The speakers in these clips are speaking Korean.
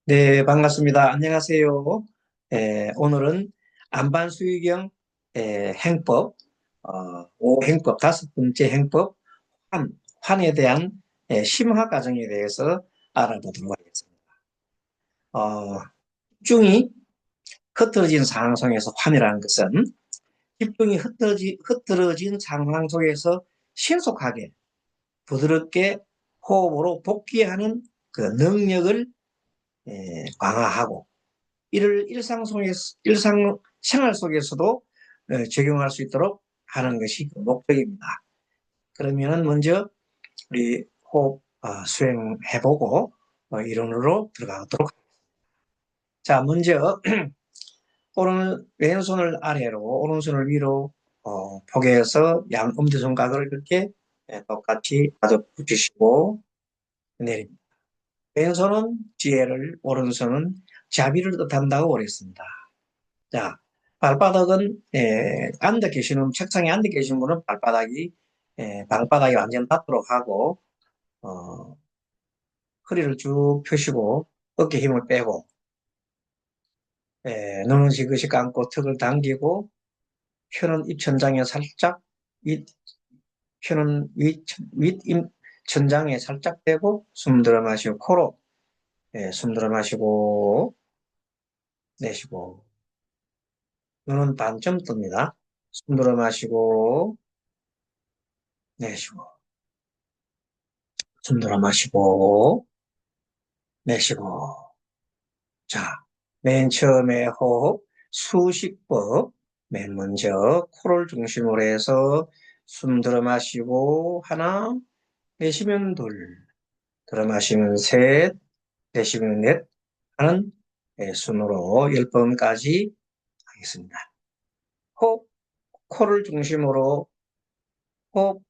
네, 반갑습니다. 안녕하세요. 오늘은 안반수유경 행법, 5행법, 다섯 번째 행법, 환에 대한 심화 과정에 대해서 알아보도록 하겠습니다. 어, 집중이 흩어진 상황 속에서 환이라는 것은 집중이 흩어진 상황 속에서 신속하게 부드럽게 호흡으로 복귀하는 그 능력을 강화하고 이를 일상 생활 속에서도 적용할 수 있도록 하는 것이 그 목적입니다. 그러면 먼저 우리 호흡 수행해보고 이론으로 들어가도록 하겠습니다. 자, 먼저 왼손을 아래로 오른손을 위로 포개해서 양 엄지손가락을 이렇게 똑같이 가득 붙이시고 내립니다. 왼손은 지혜를, 오른손은 자비를 뜻한다고 그랬습니다. 자, 발바닥은 앉아 계시는 책상에 앉아 계신 분은 발바닥이 완전 닿도록 하고 허리를 쭉 펴시고 어깨 힘을 빼고 눈은 지그시 감고 턱을 당기고 혀는 입천장에 살짝 윗 혀는 천장에 살짝 대고 숨 들어 마시고 코로 숨 들어 마시고 내쉬고 눈은 반쯤 뜹니다. 숨 들어 마시고 내쉬고 숨 들어 마시고 내쉬고. 자, 맨 처음에 호흡 수식법. 맨 먼저 코를 중심으로 해서 숨 들어 마시고 하나, 내쉬면 둘, 들어 마시면 셋, 내쉬면 넷 하는 순으로 10번까지 하겠습니다. 호흡, 코를 중심으로 호흡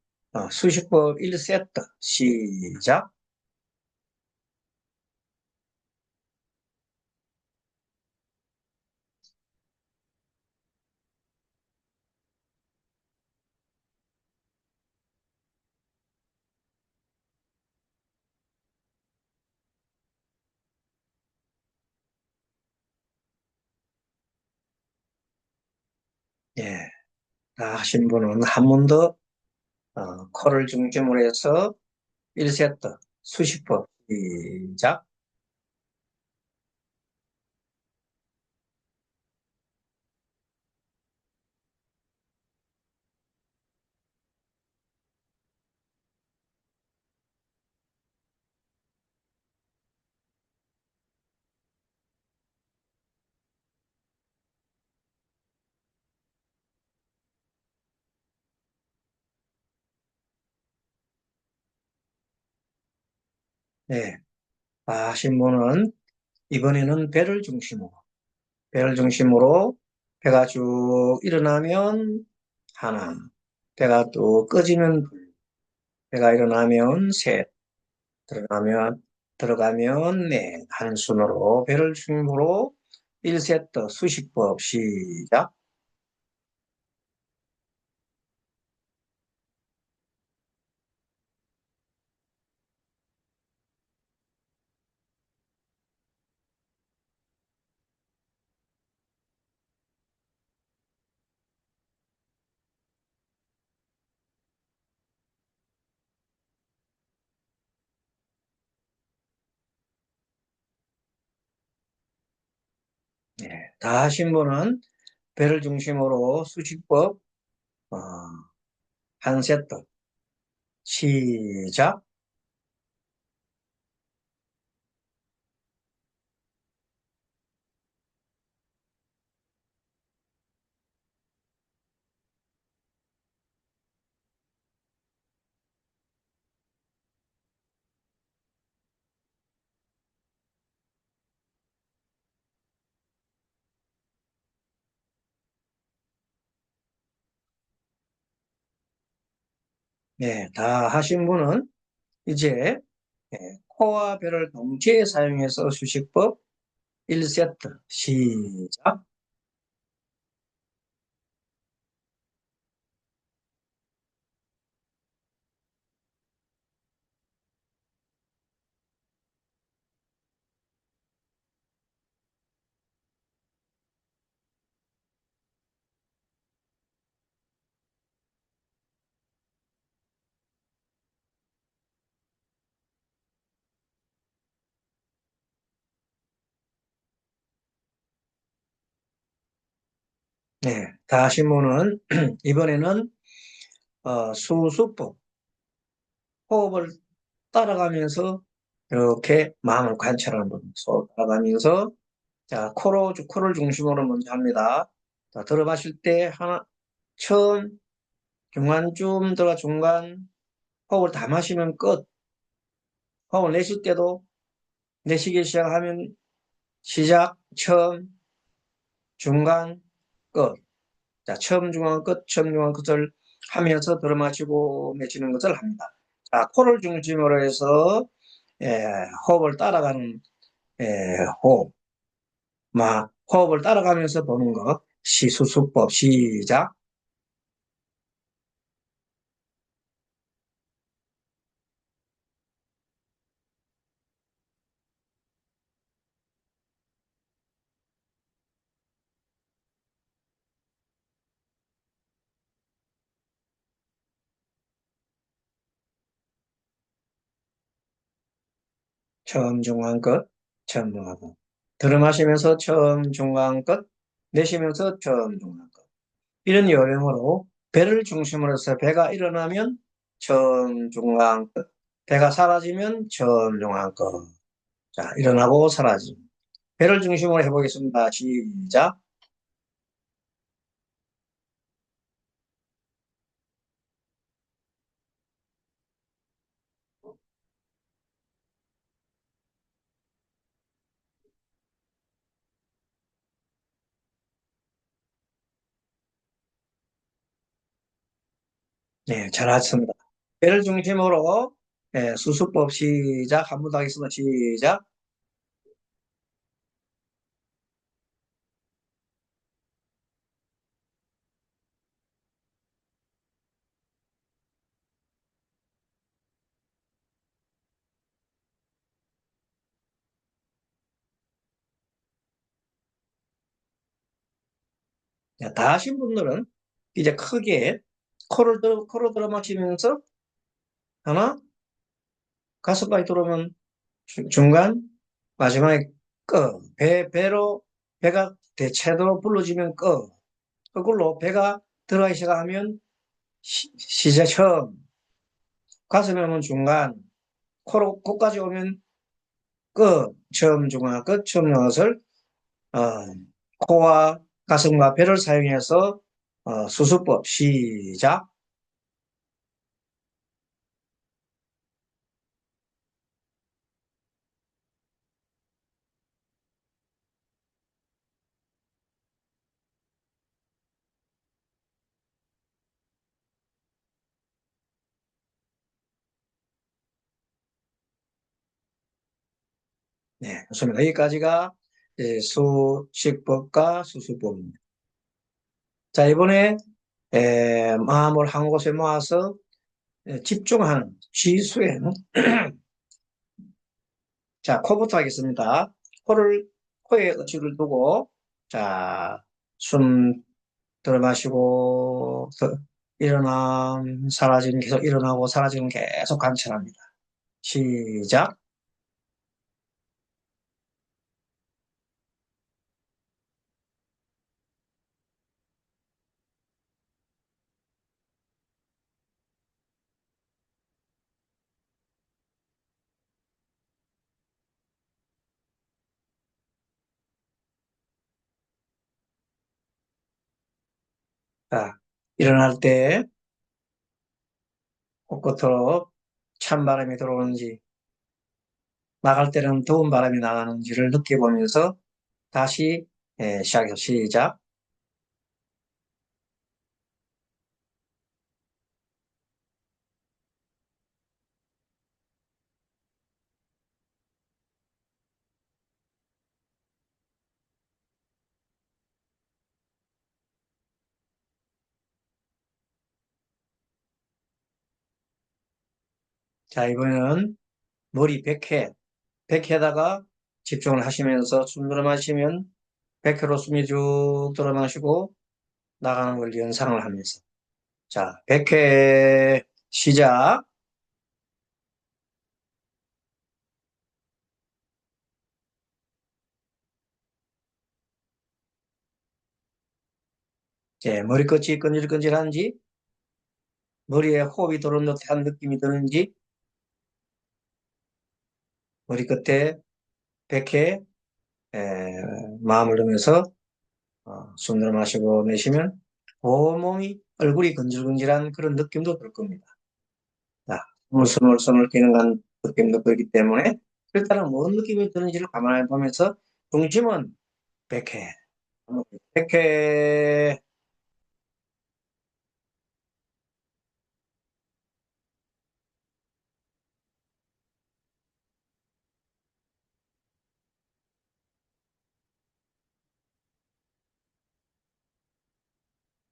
수식법 1세트 시작. 예, 다 하신 분은 한 번 더 코를 중심으로 해서 1세트 수식법 시작. 네, 하신 분은 이번에는 배를 중심으로 배가 쭉 일어나면 하나, 배가 또 꺼지면 둘, 배가 일어나면 셋, 들어가면 넷, 한 순으로 배를 중심으로 1세트 수식법 시작. 네, 다 하신 분은 배를 중심으로 수식법 어, 한 세트 시작. 네, 다 하신 분은 이제 코와 배를 동시에 사용해서 수식법 1세트 시작. 네, 다시모는 이번에는 수수법, 호흡을 따라가면서 이렇게 마음을 관찰하는 겁니다. 호흡 따라가면서 자, 코를 중심으로 먼저 합니다. 자, 들어 마실 때 하나, 처음, 중간쯤 들어가 중간, 호흡을 다 마시면 끝. 호흡을 내쉴 때도 내쉬기 시작하면 시작, 처음, 중간, 끝. 자, 처음, 중간, 끝, 처음, 중간, 끝을 하면서 들어 마시고 내쉬는 것을 합니다. 자, 코를 중심으로 해서 예, 호흡을 따라가는 호흡, 호흡을 따라가면서 보는 것. 시수수법 시작. 처음, 중간, 끝, 처음, 중간, 끝. 들어 마시면서 처음, 중간, 끝, 내쉬면서 처음, 중간, 끝. 이런 요령으로 배를 중심으로 해서 배가 일어나면 처음, 중간, 끝. 배가 사라지면 처음, 중간, 끝. 자, 일어나고 사라짐. 배를 중심으로 해보겠습니다. 시작. 네, 잘하셨습니다. 배를 중심으로 수수법 시작. 한 번 더 하겠습니다. 시작. 자, 다 하신 분들은 이제 크게 코로 들어 마시면서 하나, 가슴까지 들어오면 중간, 마지막에 배로, 배가 대체로 불러지면 거꾸로 배가 들어가기 시작하면 시작 처음, 가슴에 오면 중간, 코까지 오면 처음, 중간, 끝, 처음, 것을, 어, 코와 가슴과 배를 사용해서, 수수법, 시작. 네, 좋습니다. 여기까지가 수식법과 수수법입니다. 자, 이번에 마음을 한 곳에 모아서 집중하는 지수행. 자, 코부터 하겠습니다. 코에 의지를 두고, 자, 숨 들어 마시고, 사라짐, 계속 일어나고, 사라지면 계속 관찰합니다. 시작. 자, 일어날 때 코끝으로 찬 바람이 들어오는지, 나갈 때는 더운 바람이 나가는지를 느껴보면서 다시 시작해서 시작. 자, 이번에는 머리 100회에다가 집중을 하시면서 숨 들어 마시면 100회로 숨이 쭉 들어 마시고 나가는 걸 연상을 하면서. 자, 100회 시작. 머리끝이 끈질끈질한지, 머리에 호흡이 도는 듯한 느낌이 드는지, 머리끝에 백해 마음을 넣으면서 숨 들어 마시고 내쉬면 온몸이 얼굴이 근질근질한 그런 느낌도 들 겁니다. 자, 스물스물 끼는 느낌도 들기 때문에 일단은 뭔 느낌이 드는지를 가만히 보면서 중심은 백해, 백해.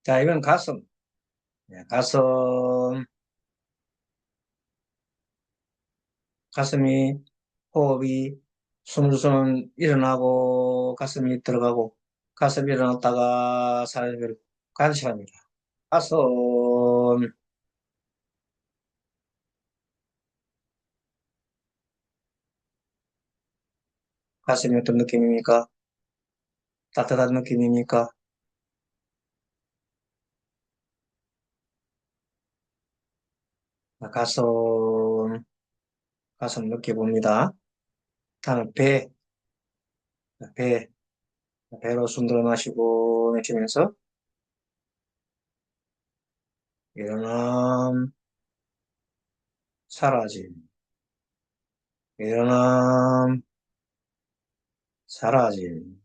자, 이건 가슴. 가슴, 가슴이 호흡이 숨을 일어나고 가슴이 들어가고 가슴이 일어났다가 사라지고 관찰합니다. 가슴, 가슴이 어떤 느낌입니까? 따뜻한 느낌입니까? 가슴, 가슴 느껴봅니다. 다음 배, 배로 숨 들어 마시고 내쉬면서 일어남, 사라짐, 일어남, 사라짐.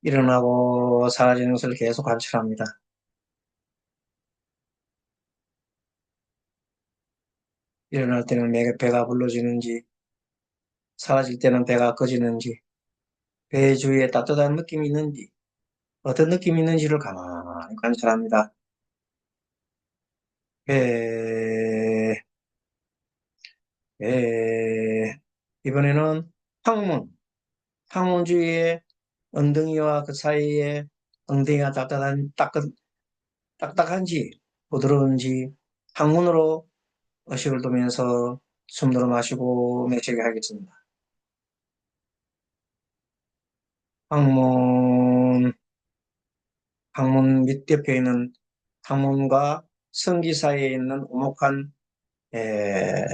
일어나고 사라지는 것을 계속 관찰합니다. 일어날 때는 배가 불러지는지, 사라질 때는 배가 꺼지는지, 배 주위에 따뜻한 느낌이 있는지, 어떤 느낌이 있는지를 가만히 관찰합니다. 배, 배. 이번에는 항문, 항문 주위에 엉덩이와 그 사이에 엉덩이가 딱딱한지, 부드러운지, 항문으로 의식을 두면서 숨 들어 마시고 내쉬게 하겠습니다. 항문, 항문 밑옆에 있는 항문과 성기 사이에 있는 오목한 에,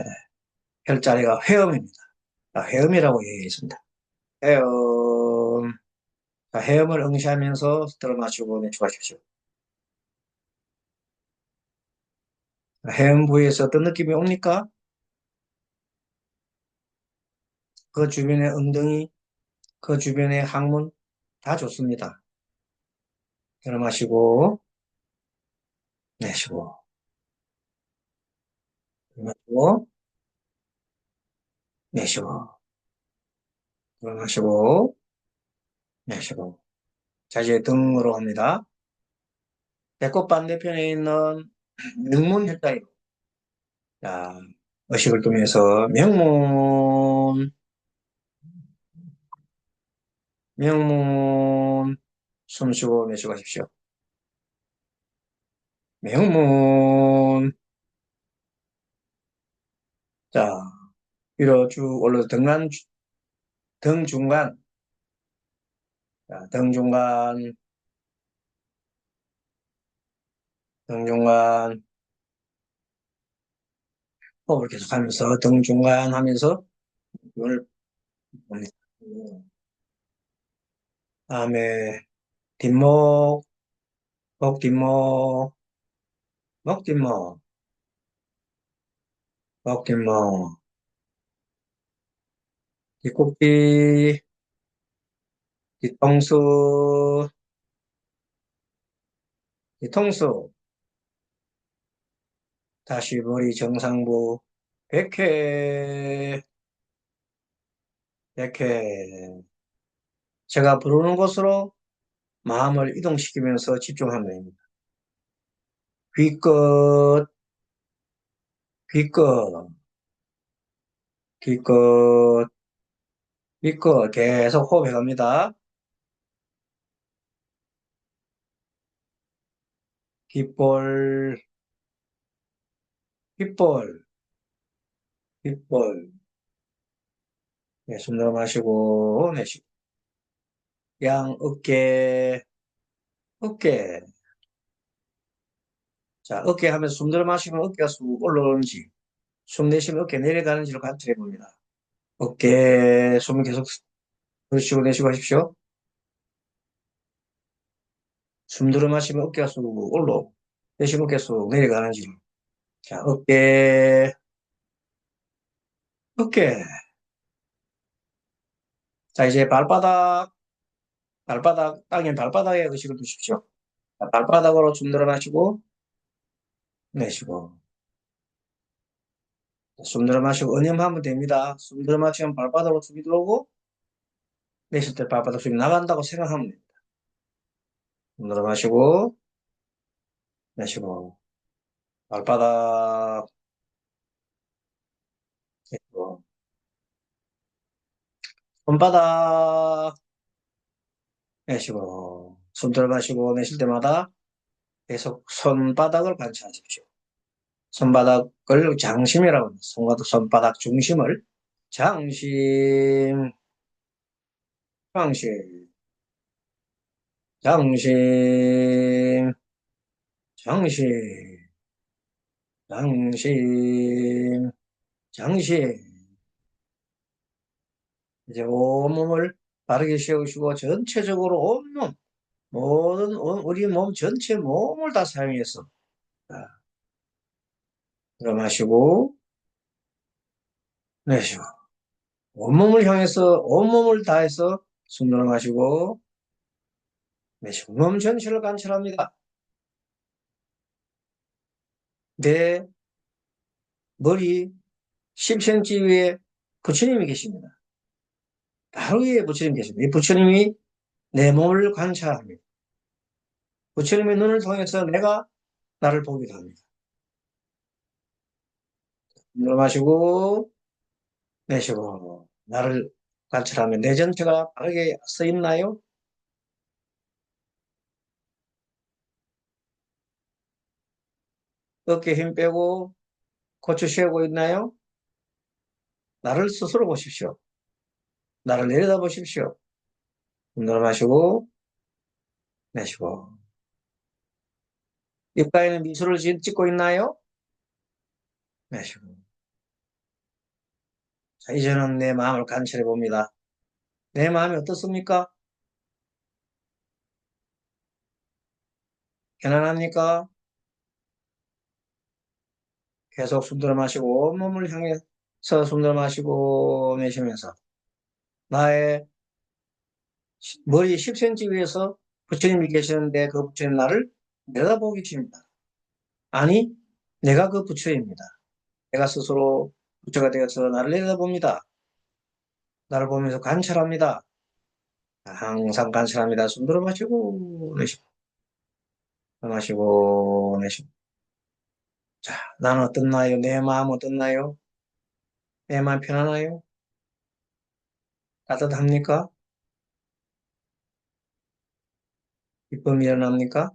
혈자리가 회음입니다. 회음이라고 얘기했습니다. 회음, 회음을 응시하면서 들어 마시고 내쉬십시오. 회음 부위에서 어떤 느낌이 옵니까? 그 주변의 엉덩이, 그 주변의 항문 다 좋습니다. 들어 마시고 내쉬고, 들어 마시고 내쉬고, 들어 마시고 내쉬고. 자, 이제 등으로 합니다. 배꼽 반대편에 있는 명문 혈자리. 자, 의식을 두면서 명문, 명문, 숨 쉬고 내쉬고 하십시오. 명문. 자, 위로 쭉 올라서 등 중간, 자, 등 중간, 호흡을 계속 하면서 등 중간 하면서 이걸 봅니다. 다음에 뒷목, 목 뒷목, 목 뒷목, 목 뒷목, 뒷꼭지, 뒤통수, 뒤통수, 다시 머리 정상부, 백회, 백회. 제가 부르는 곳으로 마음을 이동시키면서 집중하면 됩니다. 귀끝, 귀끝, 귀끝, 귀끝 계속 호흡해 갑니다. 귓볼, 귓볼, 귓볼. 네, 숨 들어 마시고 내쉬고. 양 어깨, 어깨. 자, 어깨 하면 숨 들어 마시면 어깨가 쑥 올라오는지, 숨 내쉬면 어깨 내려가는지를 관찰해 봅니다. 어깨, 숨 계속 들으시고 내쉬고 하십시오. 숨 들어 마시면 어깨가 쑥 올라오고, 내쉬면 어깨가 쑥 내려가는지를. 자, 어깨, 어깨. 자, 이제 땅에 발바닥에 의식을 두십시오. 자, 발바닥으로 숨 들어 마시고, 내쉬고. 숨 들어 마시고, 은염하면 됩니다. 숨 들어 마시면 발바닥으로 숨이 들어오고, 내쉴 때 발바닥 숨이 나간다고 생각하면 됩니다. 숨 들어 마시고, 내쉬고. 발바닥, 내쉬고. 손바닥, 내쉬고. 숨 들어 마시고, 내쉴 때마다 계속 손바닥을 관찰하십시오. 손바닥을 장심이라고 합니다. 손바닥 중심을 장심, 장심, 장심, 장심, 장심, 장심. 이제 온몸을 바르게 세우시고 전체적으로 온몸, 우리 몸 전체 몸을 다 사용해서 자, 들어 마시고 내쉬고 온몸을 향해서 온몸을 다해서 숨 들어 마시고 내쉬고 몸 전체를 관찰합니다. 내 머리 10cm 위에 부처님이 계십니다. 바로 위에 부처님이 계십니다. 이 부처님이 내 몸을 관찰합니다. 부처님의 눈을 통해서 내가 나를 보기도 합니다. 들어 마시고 내쉬고 나를 관찰하면 내 전체가 바르게 서 있나요? 어깨 힘 빼고 고추 쉬고 있나요? 나를 스스로 보십시오. 나를 내려다 보십시오. 들어 마시고 내쉬고 입가에는 미소를 짓고 있나요? 내쉬고 자, 이제는 내 마음을 관찰해 봅니다. 내 마음이 어떻습니까? 편안합니까? 계속 숨 들어 마시고 온몸을 향해서 숨 들어 마시고 내쉬면서 나의 머리 10cm 위에서 부처님이 계시는데 그 부처님 나를 내려다보고 계십니다. 아니, 내가 그 부처입니다. 내가 스스로 부처가 되어서 나를 내려다봅니다. 나를 보면서 관찰합니다. 항상 관찰합니다. 숨 들어 마시고 내쉬고 마시고 내쉬고 자, 나는 어떻나요? 내 마음 어떻나요? 내 마음 편안하요? 따뜻합니까? 기쁨이 일어납니까?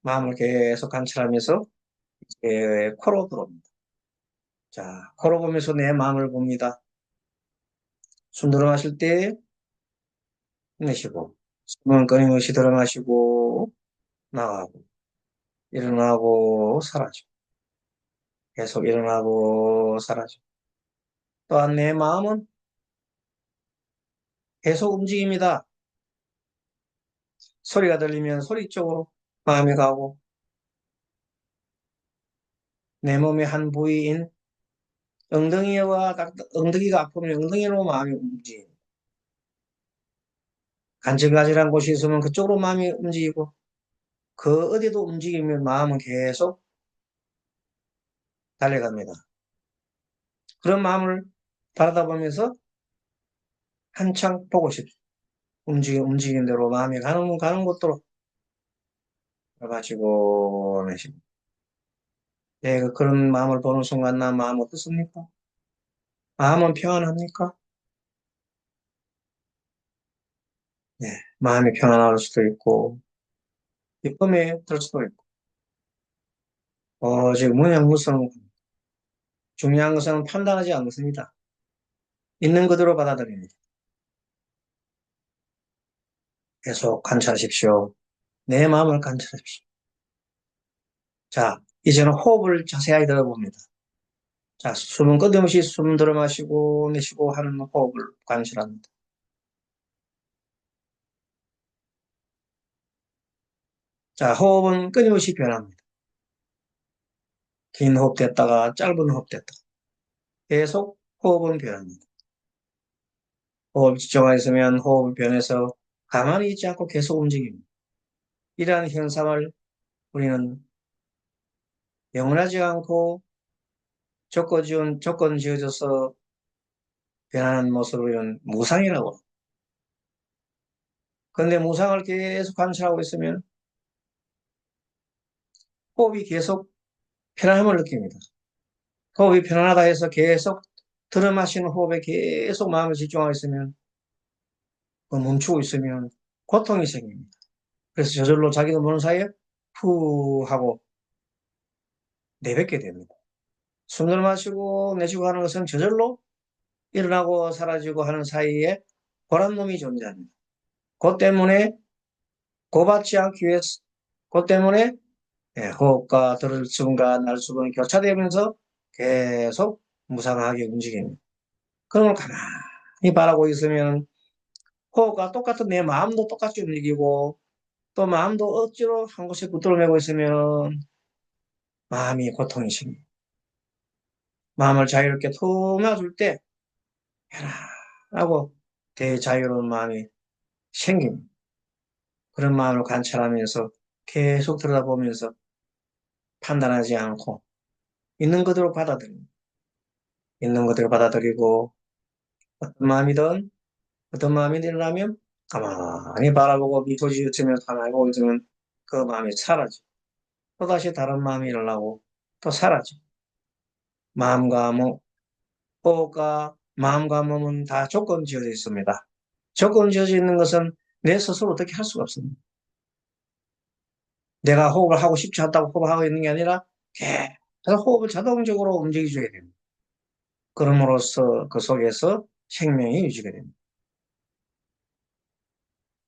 마음을 계속 관찰하면서 코로 들어옵니다. 자, 코로 보면서 내 마음을 봅니다. 숨 들어 마실 때 내쉬고 숨은 끊임없이 들어 마시고 나가고 일어나고 사라지고 계속 일어나고 사라지고 또한 내 마음은 계속 움직입니다. 소리가 들리면 소리 쪽으로 마음이 가고 내 몸의 한 부위인 엉덩이가 아프면 엉덩이로 마음이 움직입니다. 간질간질한 곳이 있으면 그쪽으로 마음이 움직이고 그 어디도 움직이면 마음은 계속 달려갑니다. 그런 마음을 바라다 보면서 한창 보고 싶습니다. 움직이는 대로 마음이 가는 곳으로 가지고 내십니다. 네, 그런 마음을 보는 순간 나 마음 어떻습니까? 마음은 평안합니까? 네, 마음이 평안할 수도 있고 기쁨에 들 수도 있고 지금 무념무성 중요한 것은 판단하지 않습니다. 있는 그대로 받아들입니다. 계속 관찰하십시오. 내 마음을 관찰하십시오. 자, 이제는 호흡을 자세히 들어봅니다. 자, 숨은 끊임없이 숨 들어 마시고 내쉬고 하는 호흡을 관찰합니다. 자, 호흡은 끊임없이 변합니다. 긴 호흡 됐다가 짧은 호흡 됐다. 계속 호흡은 변합니다. 호흡 집중하게 있으면 호흡이 변해서 가만히 있지 않고 계속 움직입니다. 이러한 현상을 우리는 영원하지 않고 조건 지어져서 변하는 모습을 우리는 무상이라고 합니다. 그런데 무상을 계속 관찰하고 있으면 호흡이 계속 편안함을 느낍니다. 호흡이 편안하다 해서 계속 들어마시는 호흡에 계속 마음을 집중하고 있으면 멈추고 있으면 고통이 생깁니다. 그래서 저절로 자기도 모르는 사이에 후 하고 내뱉게 됩니다. 숨을 마시고 내쉬고 하는 것은 저절로 일어나고 사라지고 하는 사이에 보란 놈이 존재합니다. 그 때문에 고받지 않기 위해서 그 때문에 호흡과 들을 수분과 날 수분이 교차되면서 계속 무상하게 움직입니다. 그런 걸 가만히 바라고 있으면 호흡과 똑같은 내 마음도 똑같이 움직이고 또 마음도 억지로 한 곳에 붙들어매고 있으면 마음이 고통이 생깁니다. 마음을 자유롭게 툭 놔줄 때 편안하고 대자유로운 마음이 생깁니다. 그런 마음을 관찰하면서 계속 들여다보면서 판단하지 않고 있는 그대로 받아들입니다. 있는 그대로 받아들이고 어떤 마음이 일어나면 가만히 바라보고 미소 지으면 가만히 보고 있으면 그 마음이 사라져. 또다시 다른 마음이 일어나고 또 사라져. 마음과 몸, 호흡과 마음과 몸은 다 조건 지어져 있습니다. 조건 지어져 있는 것은 내 스스로 어떻게 할 수가 없습니다. 내가 호흡을 하고 싶지 않다고 호흡하고 있는 게 아니라 계속 호흡을 자동적으로 움직여줘야 됩니다. 그럼으로써 그 속에서 생명이 유지가 됩니다.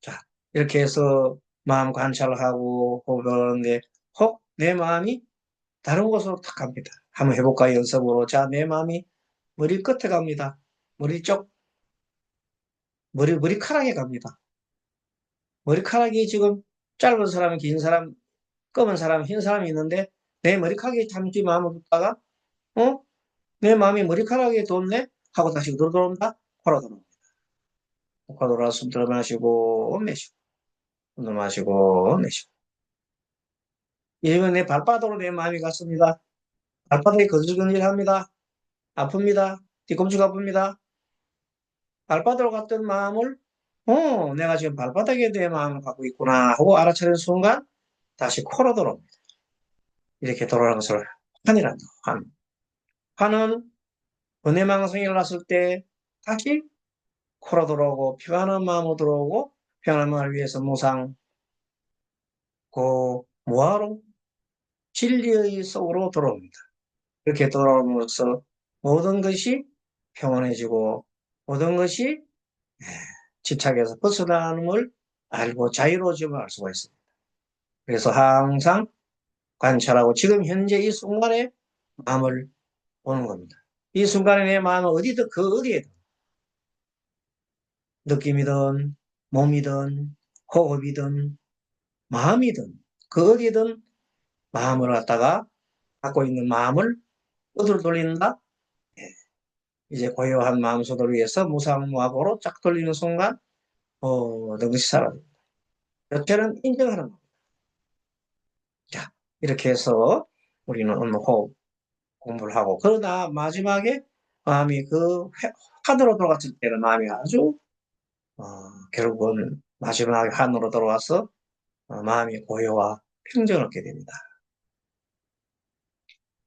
자, 이렇게 해서 마음 관찰을 하고 호흡을 하는데 혹 내 마음이 다른 곳으로 탁 갑니다. 한번 해볼까요? 연습으로. 자, 내 마음이 머리 끝에 갑니다. 머리 쪽, 머리카락에 갑니다. 머리카락이 지금 짧은 사람, 긴 사람, 검은 사람, 흰 사람이 있는데 내 머리카락에 잠시 마음을 뒀다가 어? 내 마음이 머리카락에 뒀네? 하고 다시 들어온다? 코로 들어옵니다. 코로 돌아 숨 들어 마시고 내쉬고 숨 들어 마시고 내쉬고 이러면 내 발바닥으로 내 마음이 갔습니다. 발바닥이 근질근질합니다. 아픕니다. 뒤꿈치가 아픕니다. 발바닥으로 갔던 마음을 내가 지금 발바닥에 내 마음을 갖고 있구나 하고 알아차리는 순간 다시 코로 들어옵니다. 이렇게 돌아가는 것을 환이란다. 환. 환은 번뇌망상이 일어났을 때 다시 코로 들어오고 평안한 마음으로 들어오고 평안한 마음을 위해서 무상 그 무아로 진리의 속으로 들어옵니다. 이렇게 돌아옴으로써 모든 것이 평온해지고 모든 것이 집착에서 벗어나는 걸 알고 자유로워짐을 알 수가 있습니다. 그래서 항상 관찰하고 지금 현재 이 순간에 마음을 보는 겁니다. 이 순간에 내 마음은 어디든 그 어디에든 느낌이든 몸이든 호흡이든 마음이든 그 어디든 마음을 갖다가 갖고 있는 마음을 어디로 돌린다? 이제 고요한 마음속을 위해서 무상무화보로 쫙 돌리는 순간 모든 것이 사라집니다. 첫째는 인정하는 겁니다. 자, 이렇게 해서 우리는 호흡 공부를 하고 그러다 마지막에 마음이 하늘로 돌아갔을 때는 마음이 아주 결국은 마지막에 하늘로 돌아와서 마음이 고요와 평정을 얻게 됩니다.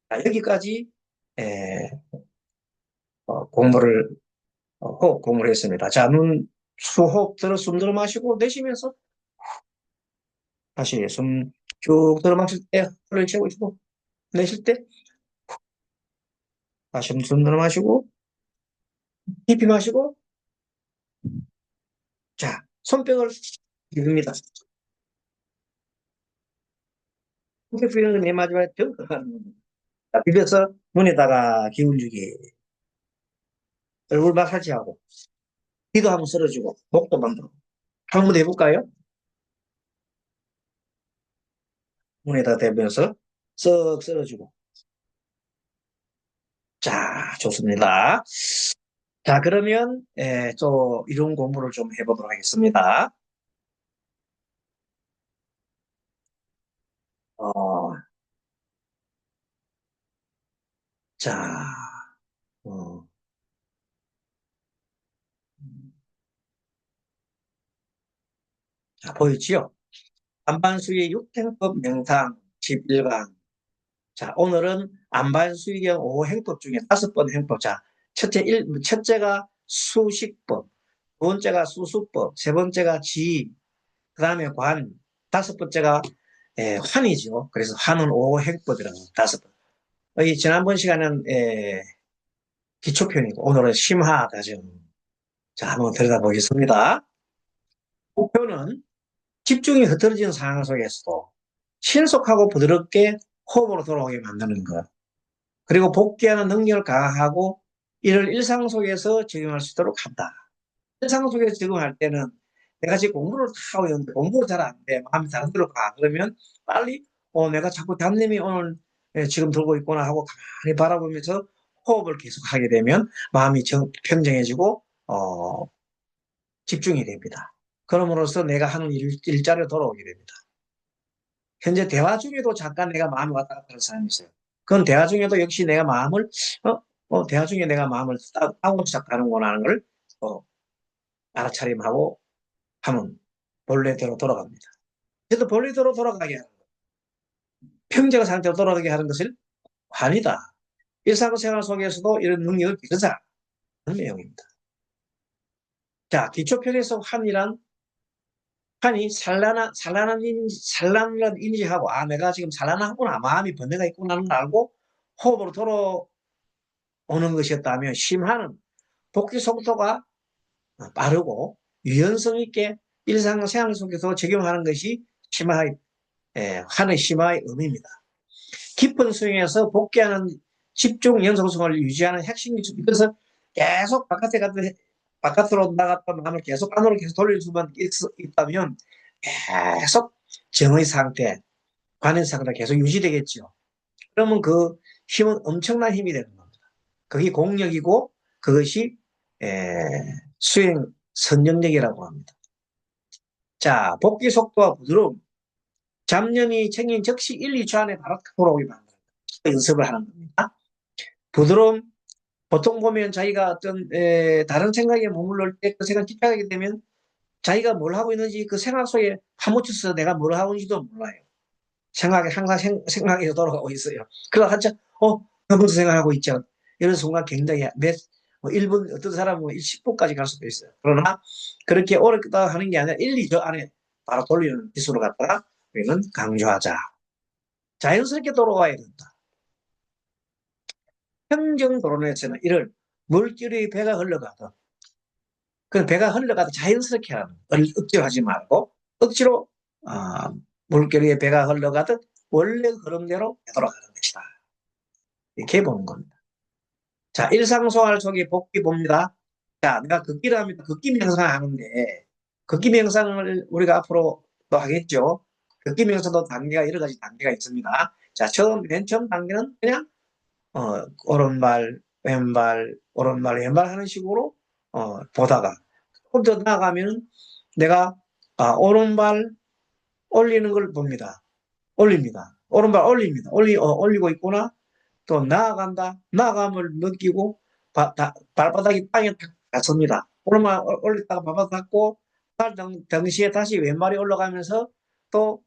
자, 여기까지 에, 공부를 호흡 공부를 했습니다. 자, 수호흡 숨 들어 마시고 내쉬면서 다시 숨 쭉 들어 마실 때 허리를 채고 있고 내쉴 때 다시 숨 들어 마시고 깊이 마시고 자, 손뼉을 비빕니다. 이렇게 비비는 건내 마지막에 하는 겁니다. 자, 비벼서 문에다가 기울 주기. 얼굴 마사지하고, 귀도 한번 쓸어주고, 목도 만들고. 한번 해볼까요? 문에다 대면서 쓱 쓸어주고. 자, 좋습니다. 자, 그러면, 또 이런 공부를 좀 해보도록 하겠습니다. 어, 자, 어, 자, 보이지요? 안반수의 육행법 명상 11강. 자, 오늘은 안반수의경 5행법 중에 5번 행법. 자, 첫째가 수식법, 두 번째가 수수법, 세 번째가 지, 그 다음에 관, 다섯 번째가 환이죠. 그래서 환은 5행법이라고 다섯 번. 이 지난번 시간은 기초편이고 오늘은 심화 과정. 자, 한번 들여다보겠습니다. 목표는 집중이 흐트러진 상황 속에서도 신속하고 부드럽게 호흡으로 돌아오게 만드는 것. 그리고 복귀하는 능력을 강화하고 이를 일상 속에서 적용할 수 있도록 한다. 일상 속에서 적용할 때는 내가 지금 공부를 하고 있는데 공부가 잘 안 돼. 마음이 다른 데로 가. 그러면 빨리 내가 자꾸 잡념이 오늘 지금 들고 있구나 하고 가만히 바라보면서 호흡을 계속하게 되면 마음이 평정해지고 집중이 됩니다. 그럼으로써 내가 하는 일자리로 돌아오게 됩니다. 현재 대화 중에도 잠깐 내가 마음이 왔다 갔다 하는 사람이 있어요. 그건 대화 중에도 역시 내가 마음을, 대화 중에 내가 마음을 따고 시작하는구나 하는 걸 알아차림하고 하면 본래대로 돌아갑니다. 그래도 본래대로 돌아가게 하는 것, 평정 상태로 돌아가게 하는 것을 환이다. 일상생활 속에서도 이런 능력을 기르자. 하는 내용입니다. 자, 기초편에서 환이 산란을 인지하고, 내가 지금 산란하구나. 마음이 번뇌가 있구나 하는 걸 알고 호흡으로 돌아오는 것이었다면, 심화는 복귀 속도가 빠르고 유연성 있게 일상생활 속에서 적용하는 것이 환의 심화의 의미입니다. 깊은 수행에서 복귀하는 집중 연속성을 유지하는 핵심 기술. 그래서 계속 바깥으로 나갔다 마음을 계속 안으로 계속 돌릴 수만 있다면 계속 정의 상태, 관의 상태가 계속 유지되겠죠. 그러면 그 힘은 엄청난 힘이 되는 겁니다. 그게 공력이고 그것이 수행 선정력이라고 합니다. 자, 복귀 속도와 부드러움. 잡념이 생긴 즉시 1, 2초 안에 바로 돌아오게 만드는 연습을 하는 겁니다. 부드러움. 보통 보면 자기가 어떤 다른 생각에 머물러 때 그 생각 집중하게 되면 자기가 뭘 하고 있는지 그 생각 속에 파묻혀서 내가 뭘 하고 있는지도 몰라요. 생각이 항상 생각에 돌아가고 있어요. 그거 한참 그것도 생각하고 있죠. 이런 순간 굉장히 1분, 어떤 사람은 10분까지 갈 수도 있어요. 그러나 그렇게 오랫동안 하는 게 아니라 1, 2초 안에 바로 돌리는 기술을 갖다가 우리는 강조하자. 자연스럽게 돌아와야 된다. 평정 도론에서는 이를 물질의 배가 흘러가도 그 배가 흘러가도 자연스럽게 하는 억지로 하지 말고 억지로 물결의 배가 흘러가듯 원래 흐름대로 되돌아가는 것이다. 이렇게 보는 겁니다. 자, 일상생활 속에 복귀 봅니다. 자, 내가 걷기를 합니다. 걷기 명상을 하는데 걷기 명상을 우리가 앞으로 또 하겠죠. 걷기 명상도 여러 가지 단계가 있습니다. 자, 맨 처음 단계는 그냥 오른발, 왼발, 오른발, 왼발 하는 식으로 보다가 조금 더 나아가면 내가 오른발 올리는 걸 봅니다. 올립니다. 오른발 올립니다. 올리고 있구나. 또 나아간다. 나아감을 느끼고 발바닥이 땅에 탁 닿습니다. 오른발 올렸다가 발바닥 닿고 동시에 다시 왼발이 올라가면서 또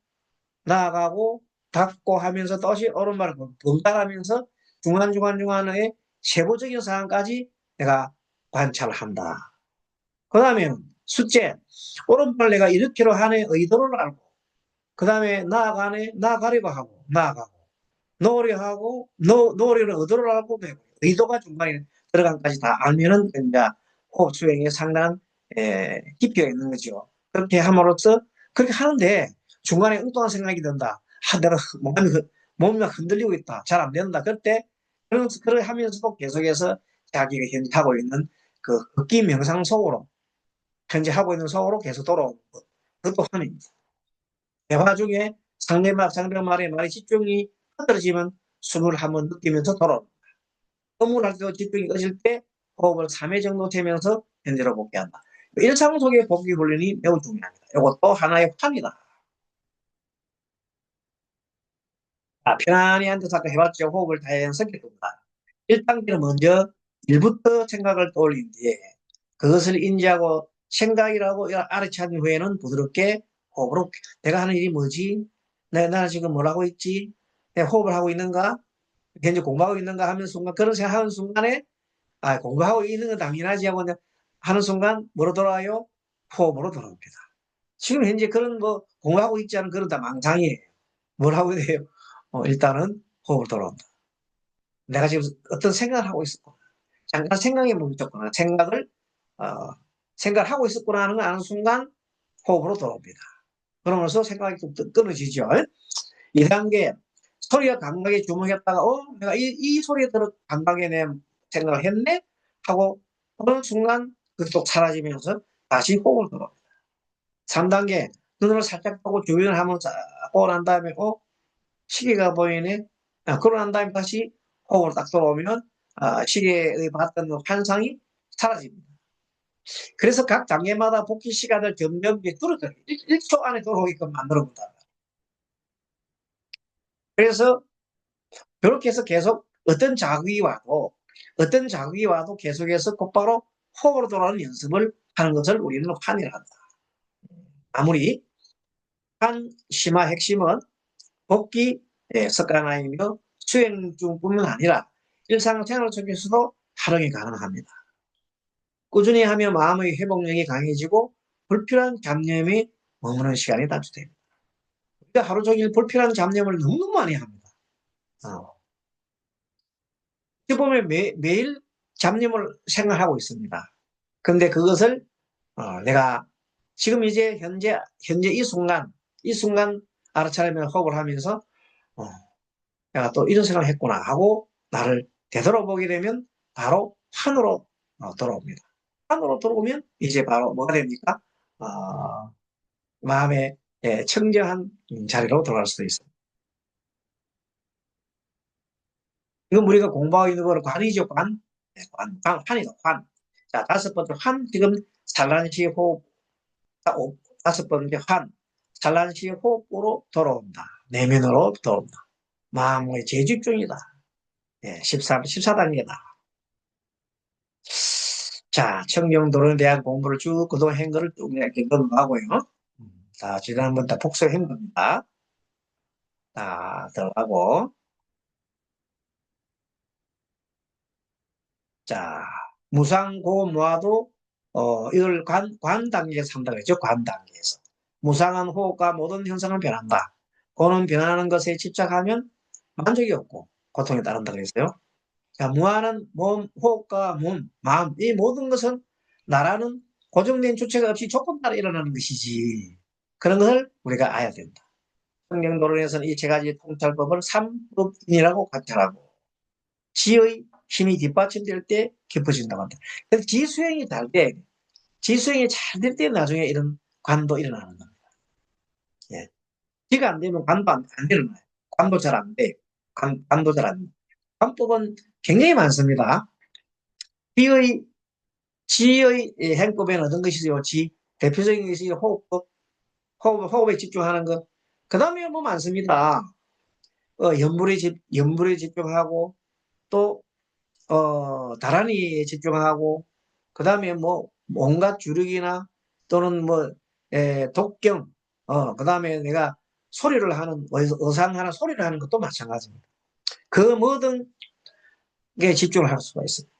나아가고 닿고 하면서 다시 오른발을 번갈아가면서 중간에 세부적인 상황까지 내가 관찰을 한다. 그 다음에 숫제, 오른발 내가 이렇게로 하는 의도를 알고, 그 다음에 나아가려고 하고, 나아가고, 노래를 의도를 알고, 의도가 중간에 들어간까지 다 알면은, 이제 호흡 수행에 상당한 깊이가 있는 거죠. 그렇게 함으로써 그렇게 하는데 중간에 엉뚱한 생각이 든다. 내가 몸이 흔들리고 있다. 잘 안 된다. 그때 그걸 하면서도 계속해서 자기가 현재 하고 있는 그 극기 명상 속으로 현재 하고 있는 속으로 계속 돌아오는 것. 그것도 환입니다. 대화 중에 상대말의 말에 집중이 흐트러지면 숨을 한번 느끼면서 돌아옵니다. 업무를 할 때도 집중이 꺼질 때 호흡을 3회 정도 되면서 현재로 복귀한다. 일상 속의 복귀 훈련이 매우 중요합니다. 이것도 하나의 환이다. 편안히 앉아서 아까 해봤죠. 호흡을 자연스럽게 둡니다. 1단계는 먼저 일부터 생각을 떠올린 뒤에 그것을 인지하고 생각이라고 알아차린 후에는 부드럽게 호흡으로 내가 하는 일이 뭐지? 나는 지금 뭘 하고 있지? 내가 호흡을 하고 있는가? 현재 공부하고 있는가 하는 순간 그런 생각하는 순간에 공부하고 있는 건 당연하지 하고 하는 순간 뭐로 돌아와요? 호흡으로 돌아옵니다. 지금 현재 그런 뭐 공부하고 있지 않은 그런 다 망상이에요. 뭘 하고 돼요? 일단은 호흡으로 돌아온다. 내가 지금 어떤 생각을 하고 있었구나. 잠깐 생각에 멈췄구나. 어, 생각을 하고 있었구나 하는 걸 아는 순간 호흡으로 돌아옵니다. 그러면서 생각이 좀 끊어지죠. 2단계, 소리와 감각에 주목했다가, 내가 이 소리에 들어 감각에 내 생각을 했네? 하고, 어느 순간 그쪽 사라지면서 다시 호흡을 돌아옵니다. 3단계, 눈을 살짝 뜨고 주변을 한번 싹 보고 난 다음에, 시계가 보이네? 그러고 난 다음에 다시 호흡으로 딱 돌아오면, 시계의 봤던 환상이 사라집니다. 그래서 각 단계마다 복귀 시간을 점점 줄어들어요. 1초 안에 돌아오게끔 만들어본다. 그래서 그렇게 해서 계속 어떤 자극이 와도 계속해서 곧바로 호흡으로 돌아오는 연습을 하는 것을 우리는 환이라 한다. 아무리 한 심화 핵심은 복귀 습관이며 수행 중뿐만 아니라 일상생활 속에서도 활용이 가능합니다. 꾸준히 하며 마음의 회복력이 강해지고 불필요한 잡념이 머무는 시간이 단축됩니다. 우리가 하루 종일 불필요한 잡념을 너무 많이 합니다. 어떻게 보면 매일 잡념을 생각하고 있습니다. 그런데 그것을 내가 지금 이제 현재 이 순간 알아차리며 호흡을 하면서 어, 내가 또 이런 생각을 했구나 하고 나를 되돌아보게 되면 바로 판으로 돌아옵니다. 판으로 돌아오면 이제 바로 뭐가 됩니까? 마음의 청정한 자리로 돌아갈 수도 있습니다. 이건 우리가 공부하고 있는 거는 관이죠, 관. 네, 환이다, 환. 자, 다섯 번째, 환, 지금 산란시 호흡, 다섯 번째, 환. 산란시 호흡으로 돌아온다. 내면으로 돌아온다. 마음의 재집중이다. 14단계다. 자, 청정도론에 대한 공부를 쭉 그동안 한 거를 쭉 이렇게 넘어가고요. 자, 지난번 다 복습한 겁니다. 자, 들어가고. 자, 무상고무화도 이걸 관 단계에서 한다고 했죠. 관 단계에서. 무상한 호흡과 모든 현상을 변한다. 고는 변하는 것에 집착하면 만족이 없고 고통에 따른다고 했어요. 자, 무한한 몸, 호흡과 몸, 마음, 이 모든 것은 나라는 고정된 주체가 없이 조건 따라 일어나는 것이지. 그런 것을 우리가 알아야 된다. 성경도론에서는 이 세 가지 통찰법을 삼법인이라고 관찰하고 지의 힘이 뒷받침될 때 깊어진다고 한다. 그래서 지수행이 잘 때, 지수행이 잘 될 때 나중에 이런 관도 일어나는 겁니다. 예. 지가 안 되면 관도 안 일어나요. 관도 잘 안 돼. 관도 잘 안 돼. 관법은 굉장히 많습니다. 지의, 지의 행법에는 어떤 것이죠? 대표적인 것이 호흡법, 호흡에 집중하는 것. 그 다음에 뭐 많습니다. 연물에 집중하고, 또 다란이에 집중하고 그다음에 뭐 온갖 주력이나 또는 뭐 독경 그다음에 내가 소리를 하는 의상하는 소리를 하는 것도 마찬가지입니다. 그 모든 게 집중을 할 수가 있습니다.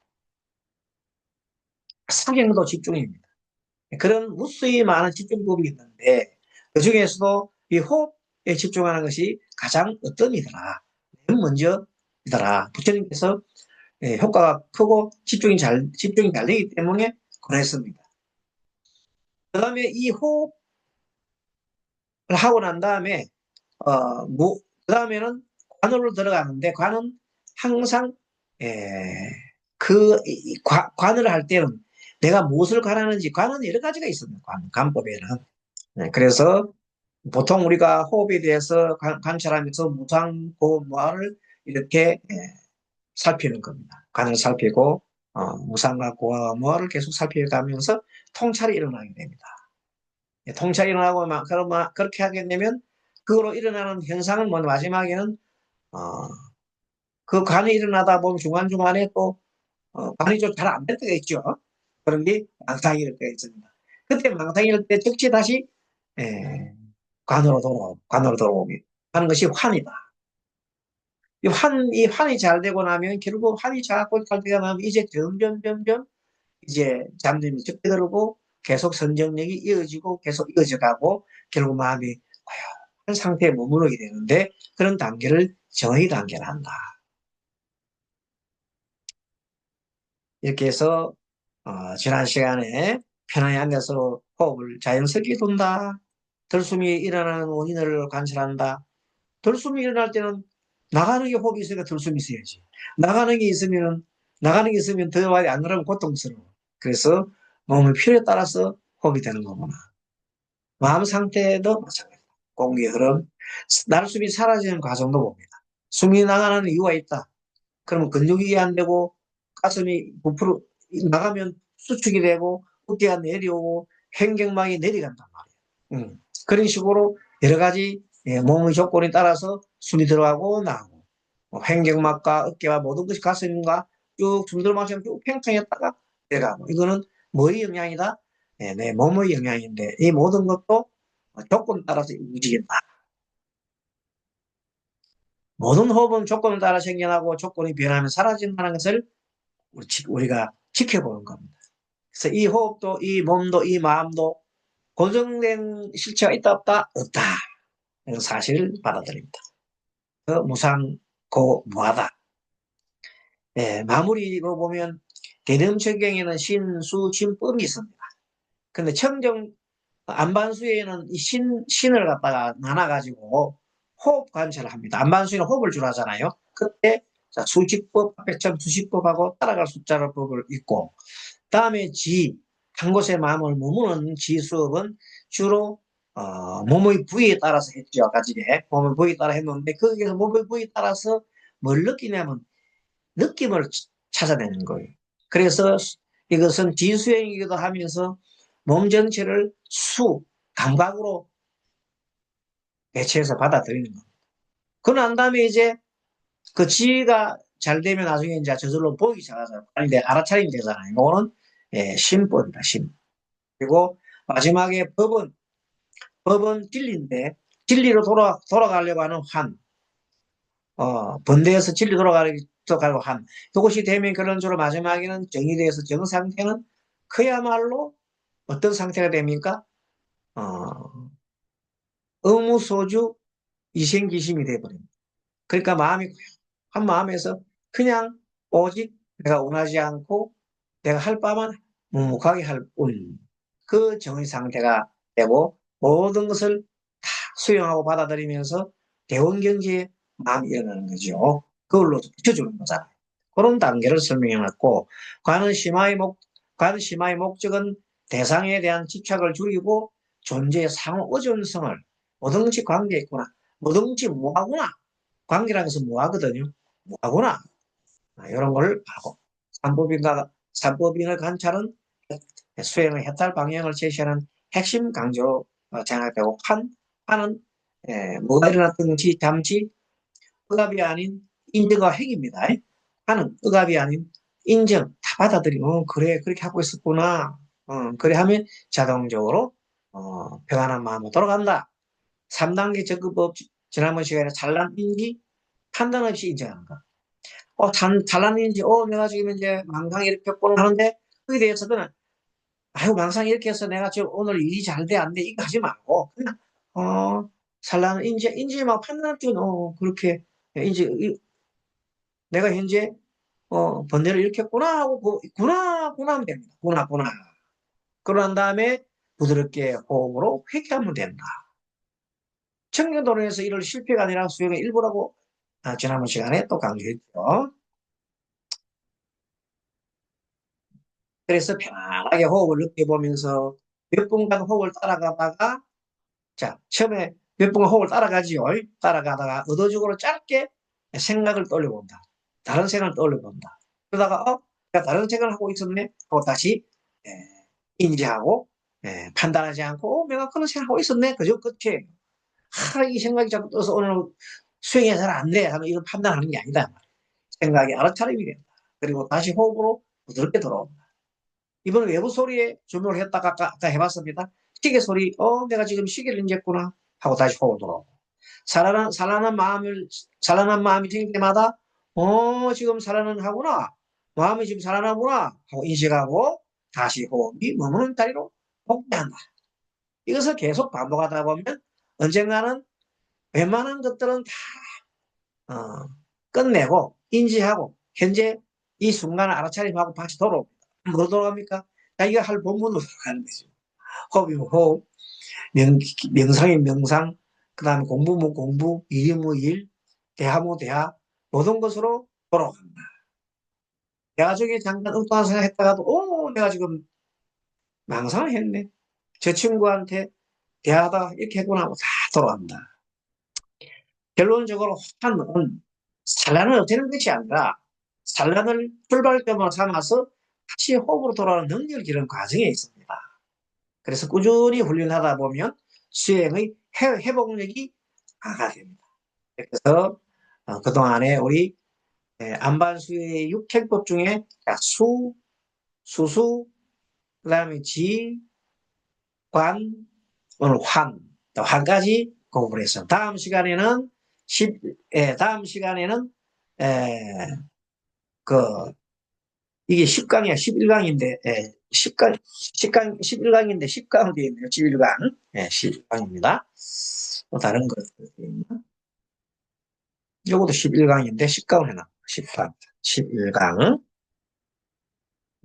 사경도 집중입니다. 그런 무수히 많은 집중법이 있는데 그 중에서도 이 호흡에 집중하는 것이 가장 어떤이더라. 맨 먼저이더라. 부처님께서 효과가 크고 집중이 잘 되기 때문에 그랬습니다. 그 다음에 이 호흡, 에 집중하는 것이 가장 어떤이더라. 맨 먼저이더라. 부처님께서 효과가 크고 집중이 잘 되기 때문에 그랬습니다. 그 다음에 이 호흡, 에 집중하는 것이 가장 어떤이더라. 맨 먼저이더라. 부처님께서 효과가 크고 집중이 잘 되기 때문에 그랬습니다. 하고 난 다음에, 그 다음에는 관으로 들어가는데, 관은 항상, 에, 관을 할 때는 내가 무엇을 관하는지, 관은 여러 가지가 있습니다. 관법에는. 네, 그래서 보통 우리가 호흡에 대해서 관찰하면서 무상고무를 이렇게 살피는 겁니다. 관을 살피고 무상과 고무를 계속 살펴가면서 통찰이 일어나게 됩니다. 통찰이 일어나고 그렇게 하게 되면 그거로 일어나는 현상은 뭐 마지막에는 어, 그 관이 일어나다 보면 중간중간에 또 관이 좀 잘 안 될 때가 있죠. 그런 게 망상이 될 때가 있습니다. 그때 망상이 될 때 즉시 다시 에, 관으로 돌아오게 하는 것이 환이다. 이 환이 잘 되고 나면 결국 환이 자꾸 잘 되고 나면 이제 점점 이제 잠들이 적게 들고 계속 선정력이 이어지고 계속 이어져 가고 결국 마음이 고요한 상태에 머무르게 되는데 그런 단계를 정의 단계라 한다. 이렇게 해서 지난 시간에 편안히 앉아서 호흡을 자연스럽게 돈다. 들숨이 일어나는 원인을 관찰한다. 들숨이 일어날 때는 나가는 게 호흡이 있으니까 들숨이 있어야지. 나가는 게 있으면 나가는 게 있으면 들어와야 안 그러면 고통스러워. 그래서 몸의 필요에 따라서 호흡이 되는 거구나. 마음 상태도 마찬가지다. 공기 흐름, 날숨이 사라지는 과정도 봅니다. 숨이 나가는 이유가 있다. 그러면 근육이 안 되고 가슴이 부풀어 나가면 수축이 되고 어깨가 내려오고 횡격막이 내려간단 말이에요. 그런 식으로 여러 가지 몸의 조건에 따라서 숨이 들어가고 나가고 횡격막과 어깨와 모든 것이 가슴과 쭉 숨 들어마시면 쭉 팽창했다가 내려가고 이거는 뭐의 영향이다? 내 몸의 영향인데 이 모든 것도 조건 따라서 움직인다. 모든 호흡은 조건을 따라 생겨나고 조건이 변하면 사라진다는 것을 우리가 지켜보는 겁니다. 그래서 이 호흡도 이 몸도 이 마음도 고정된 실체가 있다 없다? 없다. 이런 사실을 받아들입니다. 그 무상고무하다. 마무리로 보면 대념천경에는 신수진법이 있습니다. 근데 청정 안반수에는 이 신을 갖다가 나눠가지고 호흡 관찰을 합니다. 안반수에는 호흡을 주로 하잖아요. 그때 수직법, 앞에 처럼 수식법하고 따라갈 숫자를 법을 있고 다음에 한 곳에 마음을 머무는 수업은 주로 몸의 부위에 따라서 했죠. 가지게 몸의 부위에 따라 했는데 거기에서 몸의 부위에 따라서 뭘 느끼냐면 느낌을 찾아내는 거예요. 그래서 이것은 지수행이기도 하면서 몸 전체를 감각으로 배치해서 받아들이는 겁니다. 그난 다음에 이제 그 지가 잘 되면 나중에 이제 저절로 보이기 시작하잖아요. 아니, 알아차림이 되잖아요. 이거는 심법이다, 심. 그리고 마지막에 법은 진리인데, 진리로 돌아가려고 하는 번뇌에서 진리 돌아가려고 한. 이것이 되면 그런 식으로 마지막에는 정이 돼서 정 상태는 그야말로 어떤 상태가 됩니까? 어, 의무소주 이생기심이 돼버립니다. 그러니까 한 마음에서 그냥 오직 내가 원하지 않고 내가 할 바만 묵묵하게 할 뿐. 그 정의 상태가 되고 모든 것을 다 수용하고 받아들이면서 대원경지에 마음이 일어나는 거죠. 그걸로 비춰주는 거잖아요. 그런 단계를 설명해 놨고 관은 심화의 목적은 대상에 대한 집착을 줄이고 존재의 상호 의존성을 뭐든지 관계에 있구나. 뭐든지 뭐하구나. 관계라는 것은 뭐하거든요. 뭐하구나. 이런 걸 하고 산법인의 관찰은 수행의 해탈 방향을 제시하는 핵심 강조로 생각되고 판은 뭐가 일어났든지 잠시 억압이 아닌 인정과 핵입니다. 판은 억압이 아닌 인정 다 받아들이고 그래 그렇게 하고 있었구나. 그래 하면 자동적으로 평안한 마음으로 돌아간다. 3단계 적응법 지난번 시간에 잘난 인지 판단 없이 인정하는 거. 잘났는지, 내가 지금 이제 망상이 이렇게 했구나 하는데, 그에 대해서는, 아유, 망상이 이렇게 해서 내가 지금 오늘 일이 잘 돼, 안 돼, 이거 하지 말고, 그냥, 잘나는 인지 막 판단할 줄, 그렇게, 이제, 내가 현재, 번뇌를 일으켰구나 하고, 구나 하면 됩니다. 구나. 그런 다음에 부드럽게 호흡으로 회개하면 된다. 청년도로에서 이를 실패가 아니라 수행의 일부라고 지난번 시간에 또 강조했죠. 그래서 편안하게 호흡을 느껴보면서 몇 분간 호흡을 따라가다가 자, 처음에 몇 분간 호흡을 따라가지요. 따라가다가 의도적으로 짧게 생각을 떠올려본다. 다른 생각을 떠올려본다. 그러다가 내가 다른 생각을 하고 있었네 하고 다시 에, 인지하고 판단하지 않고 내가 그런 생각을 하고 있었네. 그저 끝에 이 생각이 자꾸 떠서 오늘 수행이 잘 안 돼 하는 이런 판단하는 게 아니다. 생각이 알아차림이 된다. 그리고 다시 호흡으로 부드럽게 돌아온다. 이번 외부 소리에 조명을 했다가 아까 해봤습니다. 시계 소리, 내가 지금 시계를 인jes구나 하고 다시 호흡을 돌아오고. 살아난 마음이 생길 때마다, 지금 살아나구나. 마음이 지금 살아나구나 하고 인식하고 다시 호흡이 머무는 자리로 복귀한다. 이것을 계속 반복하다 보면 언젠가는 웬만한 것들은 다 끝내고 인지하고 현재 이 순간을 알아차림하고 다시 돌아옵니다. 뭐 돌아갑니까? 자기가 할 본분으로 돌아가는 거죠. 호흡이면 호흡, 명상이면 명상, 그 다음에 공부면 공부, 일이면 일, 대화면 대화, 모든 것으로 돌아간다. 내가 저기 잠깐 엉뚱한 생각 했다가도, 내가 지금 망상을 했네. 저 친구한테 대화하다 이렇게 했구나 하고 다 돌아간다. 결론적으로 환은 산란을 없애는 것이 아니라 산란을 출발점으로 삼아서 다시 호흡으로 돌아오는 능력을 기르는 과정에 있습니다. 그래서 꾸준히 훈련하다 보면 수행의 회복력이 강화됩니다. 그래서 그동안에 우리 안반수의 6행법 중에 수, 수수, 그 다음에 지, 관, 오늘 환까지 공부를 했어요. 다음 시간에는 에, 그 이게 10강이야, 11강인데, 11강인데 10강으로 되어 있네요. 11강. 11강입니다. 또 다른 것, 요것도 11강인데 10강을 해놔. 10강. 11강.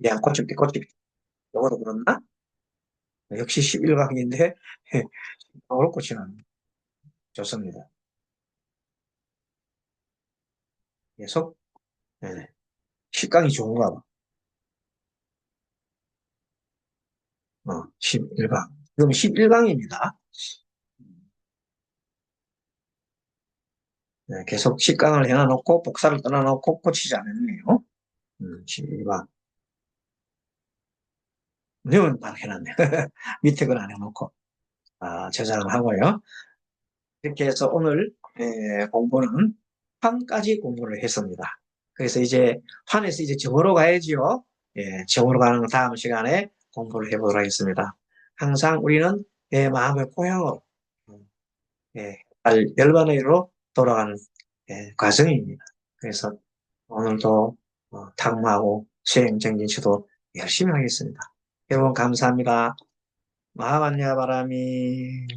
야, 꼬집기. 요것도 그렇나? 역시 11강인데, 오로 꽂히는. 좋습니다. 계속, 10강이 좋은가 봐. 11강. 그럼 11강입니다. 계속 10강을 해놔놓고, 복사를 떠나놓고 꽂히지 않았네요. 11강. 이건 안 해놨네. 밑에 건 안 해놓고, 저장을 하고요. 이렇게 해서 오늘 공부는 환까지 공부를 했습니다. 그래서 이제 환에서 이제 정으로 가야지요. 정으로 가는 다음 시간에 공부를 해보도록 하겠습니다. 항상 우리는 마음의 고향으로 열반의로 돌아가는 과정입니다. 그래서 오늘도 탁마하고 수행 정진 시도 열심히 하겠습니다. 여러분 감사합니다. 마하반야 바람이